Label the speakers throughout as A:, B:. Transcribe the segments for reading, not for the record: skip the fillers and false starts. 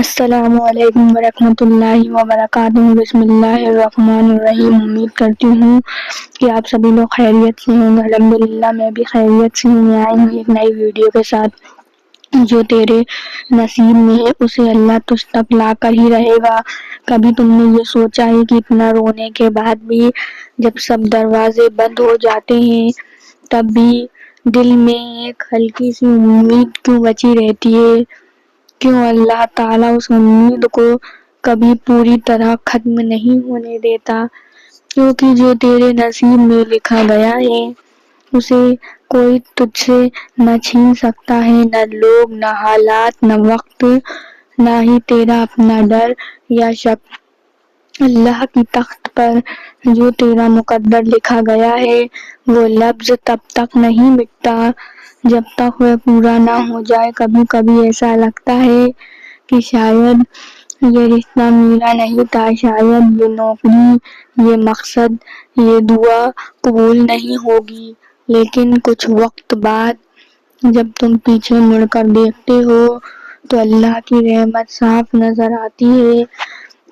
A: السلام علیکم ورحمۃ اللہ وبرکاتہ۔ بسم اللہ الرحمن الرحیم۔ امید کرتی ہوں کہ آپ سبھی لوگ خیریت سے ہوں گے۔ الحمدللہ میں بھی خیریت سے ہوں۔ میں آئی ہوں ایک نئی ویڈیو کے ساتھ۔ جو تیرے نصیب میں ہے اسے اللہ تجھ تک لا کر ہی رہے گا۔ کبھی تم نے یہ سوچا ہے کہ اتنا رونے کے بعد بھی جب سب دروازے بند ہو جاتے ہیں تب بھی دل میں ایک ہلکی سی امید کیوں بچی رہتی ہے؟ کیوں اللہ تعالیٰ اس امید کو کبھی پوری طرح ختم نہیں ہونے دیتا؟ کیونکہ جو تیرے نصیب میں لکھا گیا ہے اسے کوئی تجھ سے نہ چھین سکتا ہے، نہ لوگ، نہ حالات، نہ وقت، نہ ہی تیرا اپنا ڈر یا شک۔ اللہ کی تخت پر جو تیرا مقدر لکھا گیا ہے وہ لفظ تب تک نہیں مٹتا جب تک وہ پورا نہ ہو جائے۔ کبھی کبھی ایسا لگتا ہے کہ شاید یہ رشتہ میرا نہیں تھا، شاید یہ نوکری، یہ مقصد، یہ دعا قبول نہیں ہوگی۔ لیکن کچھ وقت بعد جب تم پیچھے مڑ کر دیکھتے ہو تو اللہ کی رحمت صاف نظر آتی ہے۔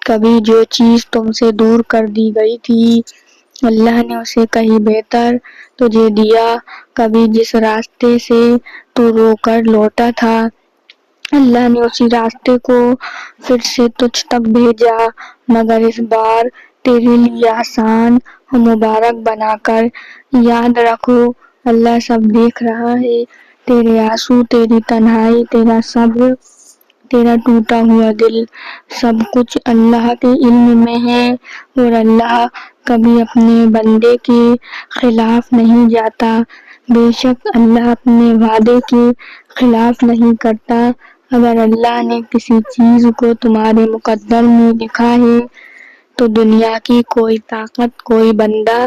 A: کبھی جو چیز تم سے دور کر دی گئی تھی اللہ نے اسے کہیں بہتر تجھے دیا۔ کبھی جس راستے سے تو رو کر لوٹا تھا اللہ نے اسی راستے کو پھر سے تجھ تک بھیجا، مگر اس بار تیرے لیے آسان اور مبارک بنا کر۔ یاد رکھو اللہ سب دیکھ رہا ہے، تیرے آنسو، تیری تنہائی، تیرا صبر، تیرا ٹوٹا ہوا دل، سب کچھ اللہ کے علم میں ہے۔ اور اللہ کبھی اپنے بندے کے خلاف نہیں جاتا۔ بے شک اللہ اپنے وعدے کے خلاف نہیں کرتا۔ اگر اللہ نے کسی چیز کو تمہارے مقدر میں لکھا ہے تو دنیا کی کوئی طاقت، کوئی بندہ،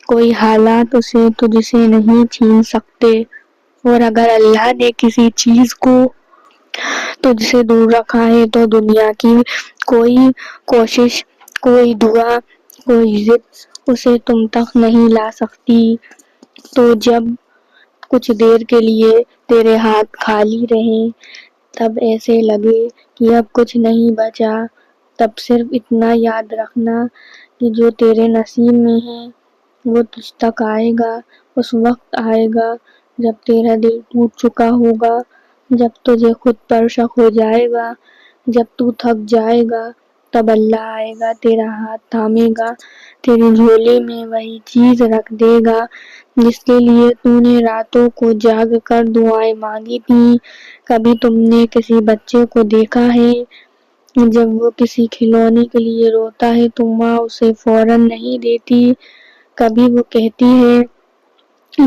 A: کوئی حالات اسے تجھ سے نہیں چھین سکتے۔ اور اگر اللہ نے کسی چیز کو تجھ سے دور رکھا ہے تو دنیا کی کوئی کوشش، کوئی دعا، کوئی ضد اسے تم تک نہیں لا سکتی۔ تو جب کچھ دیر کے لیے تیرے ہاتھ خالی رہیں، تب ایسے لگے کہ اب کچھ نہیں بچا، تب صرف اتنا یاد رکھنا کہ جو تیرے نصیب میں ہے وہ تجھ تک آئے گا۔ اس وقت آئے گا جب تیرا دل ٹوٹ چکا ہوگا، جب تجھے خود پر شک ہو جائے گا، جب تو تھک جائے گا، تب اللہ آئے گا، تیرا ہاتھ تھامے گا، تیری جھولی میں وہی چیز رکھ دے گا جس کے لیے تو نے راتوں کو جاگ کر دعائیں مانگی تھی۔ کبھی تم نے کسی بچے کو دیکھا ہے جب وہ کسی کھلونے کے لیے روتا ہے تو ماں اسے فوراً نہیں دیتی، کبھی وہ کہتی ہے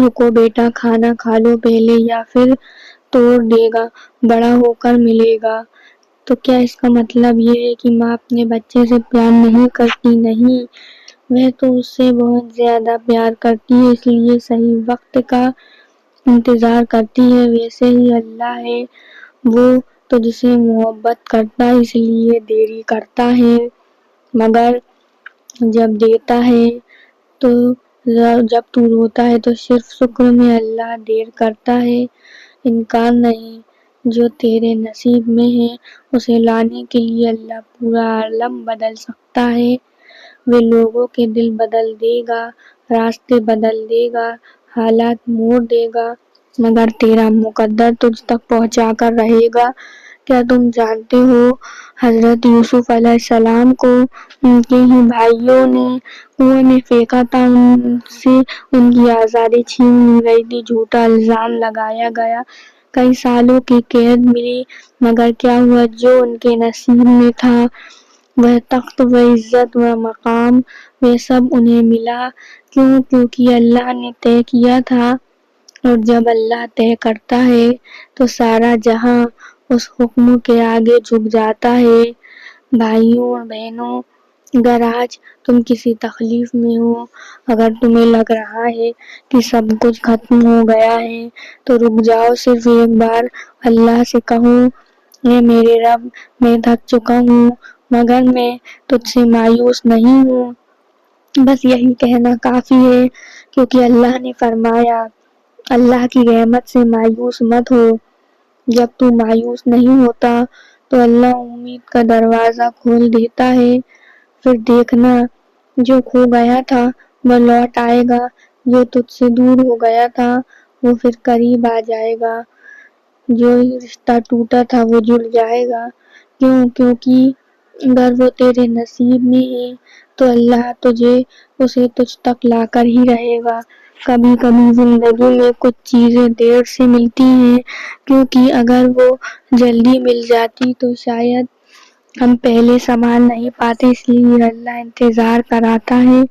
A: رکو بیٹا کھانا کھا لو پہلے، یا پھر توڑ دے گا بڑا ہو کر ملے گا۔ تو کیا اس کا مطلب یہ ہے کہ ماں اپنے بچے سے پیار نہیں کرتی؟ نہیں، وہ تو اس سے بہت زیادہ پیار کرتی ہے، اس لیے صحیح وقت کا انتظار کرتی ہے۔ ویسے ہی اللہ ہے، وہ تجھ سے محبت کرتا ہے اس لیے دیری کرتا ہے، مگر جب دیتا ہے تو جب تو روتا ہے تو صرف شکر میں اللہ دیر کرتا ہے، انکار نہیں۔ جو تیرے نصیب میں ہے اسے لانے کے لیے اللہ پورا عالم بدل سکتا ہے۔ وہ لوگوں کے دل بدل دے گا، راستے بدل دے گا، حالات موڑ دے گا، مگر تیرا مقدر تجھ تک پہنچا کر رہے گا۔ کیا تم جانتے ہو حضرت یوسف علیہ السلام کو ان کے ہی بھائیوں نے کنویں میں پھینکا تھا، ان سے ان کی آزادی چھین لی گئی تھی، جھوٹا الزام لگایا گیا، کئی سالوں کی قید ملی، مگر کیا ہوا؟ جو ان کے نصیب میں تھا، وہ تخت، وہ عزت، وہ مقام، وہ سب انہیں ملا۔ کیوں؟ کیونکہ اللہ نے طے کیا تھا، اور جب اللہ طے کرتا ہے تو سارا جہاں اس حکم کے آگے جھک جاتا ہے۔ بھائیوں اور بہنوں، اگر آج تم کسی تکلیف میں ہو، اگر تمہیں لگ رہا ہے کہ سب کچھ ختم ہو گیا ہے تو رک جاؤ، صرف ایک بار اللہ سے کہو اے میرے رب، میں تھک چکا ہوں مگر میں تجھ سے مایوس نہیں ہوں۔ بس یہی کہنا کافی ہے، کیونکہ اللہ نے فرمایا اللہ کی رحمت سے مایوس مت ہو۔ جب تو مایوس نہیں ہوتا تو اللہ امید کا دروازہ کھول دیتا ہے۔ پھر دیکھنا جو کھو گیا تھا وہ لوٹ آئے گا، جو تجھ سے دور ہو گیا تھا وہ پھر قریب آ جائے گا، جو رشتہ ٹوٹا تھا وہ جڑ جائے گا۔ کیونکہ اگر وہ تیرے نصیب میں ہے تو اللہ تجھے اسے تجھ تک لا کر ہی رہے گا۔ کبھی کبھی زندگی میں کچھ چیزیں دیر سے ملتی ہیں، کیونکہ اگر وہ جلدی مل جاتی تو شاید ہم پہلے سنبھال نہیں پاتے، اس لیے اللہ انتظار کراتا ہے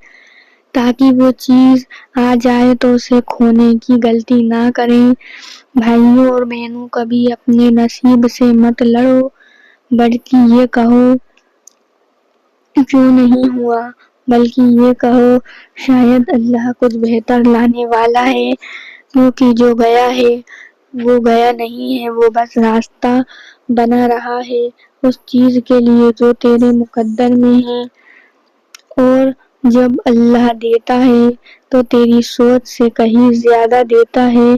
A: تاکہ وہ چیز آ جائے تو اسے کھونے کی غلطی نہ کریں۔ بھائیوں اور بہنوں، کبھی اپنے نصیب سے مت لڑو، بلکہ یہ کہو کیوں نہیں ہوا، بلکہ یہ کہو شاید اللہ کچھ بہتر لانے والا ہے، کیونکہ جو گیا ہے وہ گیا نہیں ہے، وہ بس راستہ بنا رہا ہے اس چیز کے لیے جو تیرے مقدر میں ہے۔ اور جب اللہ دیتا ہے تو تیری سوچ سے کہیں زیادہ دیتا ہے۔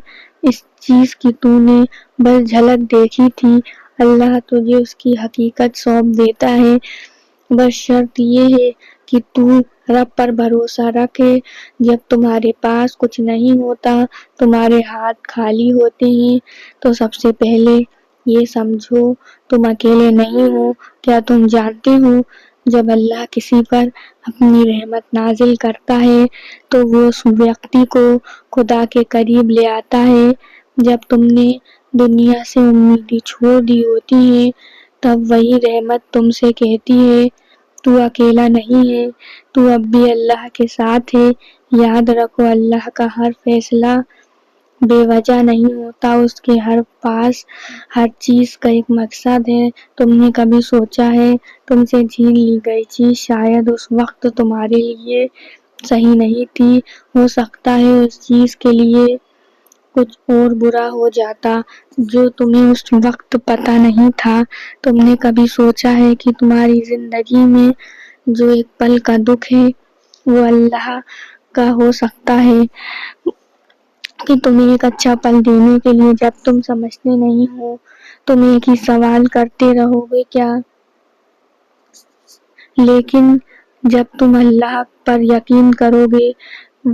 A: اس چیز کی تو نے بس جھلک دیکھی تھی، اللہ تجھے اس کی حقیقت سونپ دیتا ہے۔ بس شرط یہ ہے کہ تو رب پر بھروسہ رکھے۔ جب تمہارے پاس کچھ نہیں ہوتا، تمہارے ہاتھ خالی ہوتے ہیں، تو سب سے پہلے یہ سمجھو تم اکیلے نہیں ہو۔ کیا تم جانتے ہو جب اللہ کسی پر اپنی رحمت نازل کرتا ہے تو وہ اس ویکتی کو خدا کے قریب لے آتا ہے۔ جب تم نے دنیا سے امیدیں چھوڑ دی ہوتی ہیں تب وہی رحمت تم سے کہتی ہے تو اکیلا نہیں ہے، تو اب بھی اللہ کے ساتھ ہے۔ یاد رکھو اللہ کا ہر فیصلہ بے وجہ نہیں ہوتا، اس کے پاس ہر چیز کا ایک مقصد ہے۔ تم نے کبھی سوچا ہے تم سے چھین لی گئی چیز شاید اس وقت تمہارے لیے صحیح نہیں تھی، ہو سکتا ہے اس چیز کے لیے کچھ اور برا ہو جاتا جو تمہیں اس وقت پتہ نہیں تھا۔ تم نے کبھی سوچا ہے کہ تمہاری زندگی میں جو ایک پل کا دکھ ہے وہ اللہ کا ہو سکتا ہے کہ تمہیں ایک اچھا پل دینے کے لیے۔ جب تم سمجھتے نہیں ہو تم ایک ہی سوال کرتے رہو گے کیا؟ لیکن جب تم اللہ پر یقین کرو گے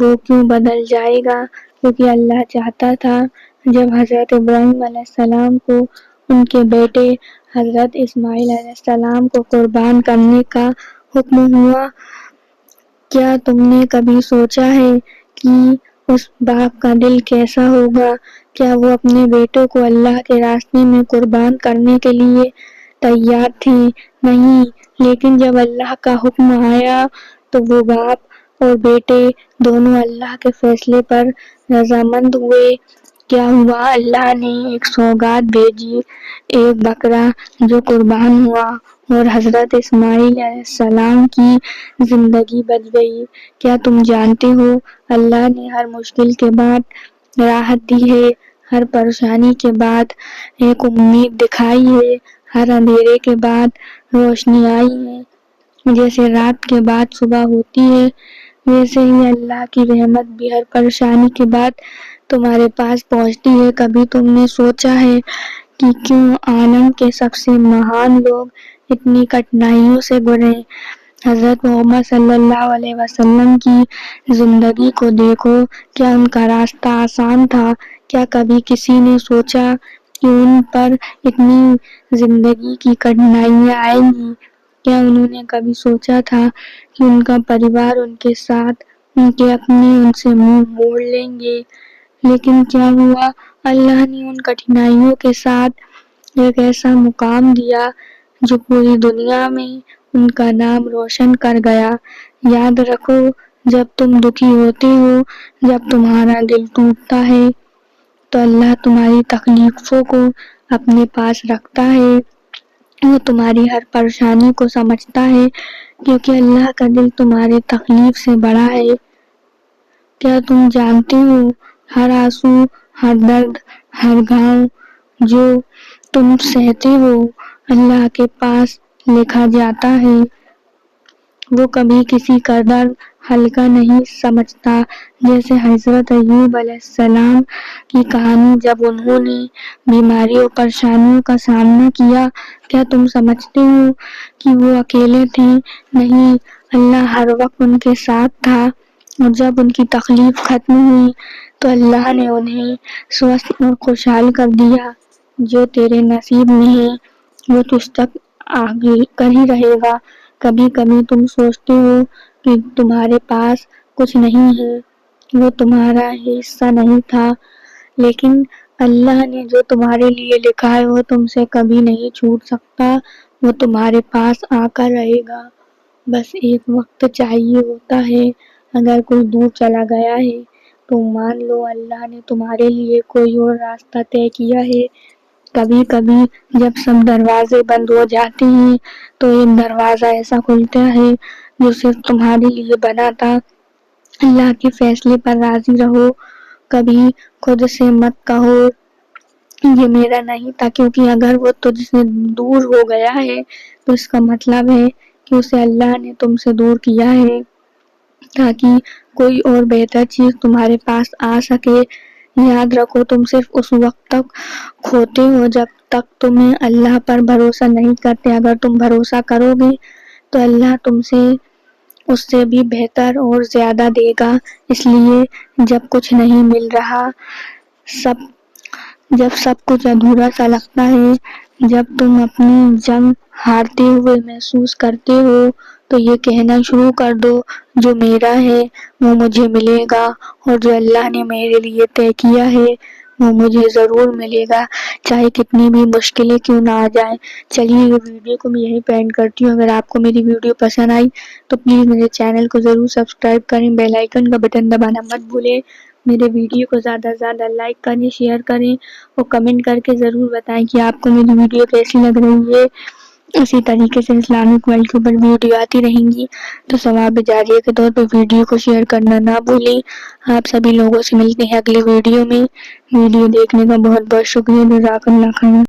A: وہ کیوں بدل جائے گا، کیونکہ اللہ چاہتا تھا جب حضرت ابراہیم علیہ السلام کو ان کے بیٹے حضرت اسماعیل علیہ السلام کو قربان کرنے کا حکم ہوا۔ کیا تم نے کبھی سوچا ہے کہ اس باپ کا دل کیسا ہوگا؟ کیا وہ اپنے بیٹے کو اللہ کے راستے میں قربان کرنے کے لیے تیار تھے؟ نہیں، لیکن جب اللہ کا حکم آیا تو وہ باپ اور بیٹے دونوں اللہ کے فیصلے پر رضامند ہوئے۔ کیا ہوا؟ اللہ نے ایک سوگات بھیجی، ایک بکرا جو قربان ہوا اور حضرت اسماعیل علیہ السلام کی زندگی بچ گئی۔ کیا تم جانتے ہو اللہ نے ہر مشکل کے بعد راحت دی ہے، ہر پریشانی کے بعد ایک امید دکھائی ہے، ہر اندھیرے کے بعد روشنی آئی ہے۔ جیسے رات کے بعد صبح ہوتی ہے ویسے ہی اللہ کی رحمت بھی ہر پریشانی کے بعد تمہارے پاس پہنچتی ہے۔ کبھی تم نے سوچا ہے کہ کیوں عالم کے سب سے مہان لوگ اتنی کٹھنائیوں سے گزرے؟ حضرت محمد صلی اللہ علیہ وسلم کی زندگی کو دیکھو، کیا ان کا راستہ آسان تھا؟ کیا کبھی کسی نے سوچا کہ ان پر اتنی زندگی کی کٹھنائیاں آئیں گی؟ کیا انہوں نے کبھی سوچا تھا کہ ان کا پریوار ان کے ساتھ، ان کے اپنے ان سے منہ موڑ لیں گے؟ لیکن کیا ہوا؟ اللہ نے ان کٹھنائیوں کے ساتھ ایک ایسا مقام دیا جو پوری دنیا میں ان کا نام روشن کر گیا۔ یاد رکھو جب تم دکھی ہوتے ہو، جب تمہارا دل ٹوٹتا ہے تو اللہ تمہاری تکلیفوں کو اپنے پاس رکھتا ہے، وہ تمہاری ہر پریشانی کو سمجھتا ہے، کیونکہ اللہ کا دل تمہارے تکلیف سے بڑا ہے۔ کیا تم جانتے ہو ہر آنسو، ہر درد، ہر گھاؤ جو تم سہتے ہو اللہ کے پاس لکھا جاتا ہے، وہ کبھی کسی قدر ہلکا نہیں سمجھتا۔ جیسے حضرت ایوب علیہ السلام کی کہانی، جب انہوں نے بیماری اور پریشانیوں کا سامنا کیا، کیا تم سمجھتے ہو کہ وہ اکیلے تھے؟ نہیں، اللہ ہر وقت ان کے ساتھ تھا، اور جب ان کی تکلیف ختم ہوئی تو اللہ نے انہیں سوستھ اور خوشحال کر دیا۔ جو تیرے نصیب میں ہے وہ تجھ تک کر ہی رہے گا۔ کبھی کبھی تم سوچتے ہو کہ تمہارے پاس کچھ نہیں ہے، وہ تمہارا حصہ نہیں تھا، لیکن اللہ نے جو تمہارے لیے لکھا ہے وہ تم سے کبھی نہیں چھوٹ سکتا، وہ تمہارے پاس آ کر رہے گا۔ بس ایک وقت چاہیے ہوتا ہے۔ اگر کوئی دور چلا گیا ہے تو مان لو اللہ نے تمہارے لیے کوئی اور راستہ طے کیا ہے۔ کبھی کبھی جب سب دروازے بند ہو جاتے ہیں تو ایک دروازہ ایسا کھلتا ہے جو صرف تمہارے لیے بنا تھا۔ اللہ کے فیصلے پر راضی رہو۔ کبھی خود سے مت کہو یہ میرا نہیں تھا، کیونکہ اگر وہ تجھ سے دور ہو گیا ہے تو اس کا مطلب ہے کہ اسے اللہ نے تم سے دور کیا ہے تاکہ کوئی اور بہتر چیز تمہارے پاس آ سکے۔ یاد رکھو، تم صرف اس وقت تک کھوتے ہو جب تک تم اللہ پر بھروسہ نہیں کرتے۔ اگر تم بھروسہ کرو گے تو اللہ تم سے اس سے بھی بہتر اور زیادہ دے گا۔ اس لیے جب کچھ نہیں مل رہا، جب سب کچھ ادھورا سا لگتا ہے، جب تم اپنی جنگ ہارتے ہوئے محسوس کرتے ہو، تو یہ کہنا شروع کر دو جو میرا ہے وہ مجھے ملے گا، اور جو اللہ نے میرے لیے طے کیا ہے وہ مجھے ضرور ملے گا، چاہے کتنی بھی مشکلیں کیوں نہ آ جائیں۔ چلیے یہ ویڈیو کو میں یہیں پینڈ کرتی ہوں۔ اگر آپ کو میری ویڈیو پسند آئی تو پلیز میرے چینل کو ضرور سبسکرائب کریں، بیل آئیکن کا بٹن دبانا مت بھولیں، میرے ویڈیو کو زیادہ سے زیادہ لائک کریں، شیئر کریں اور کمنٹ کر کے ضرور بتائیں کہ آپ کو میری ویڈیو کیسی لگ رہی ہے۔ اسی طریقے سے اسلامک ورلڈ کے اوپر ویڈیو آتی رہیں گی تو ثواب جاریہ کے طور پہ ویڈیو کو شیئر کرنا نہ بھولیں۔ آپ سبھی لوگوں سے ملتے ہیں اگلی ویڈیو میں۔ ویڈیو دیکھنے کا بہت بہت شکریہ۔ جزاک اللہ خیر۔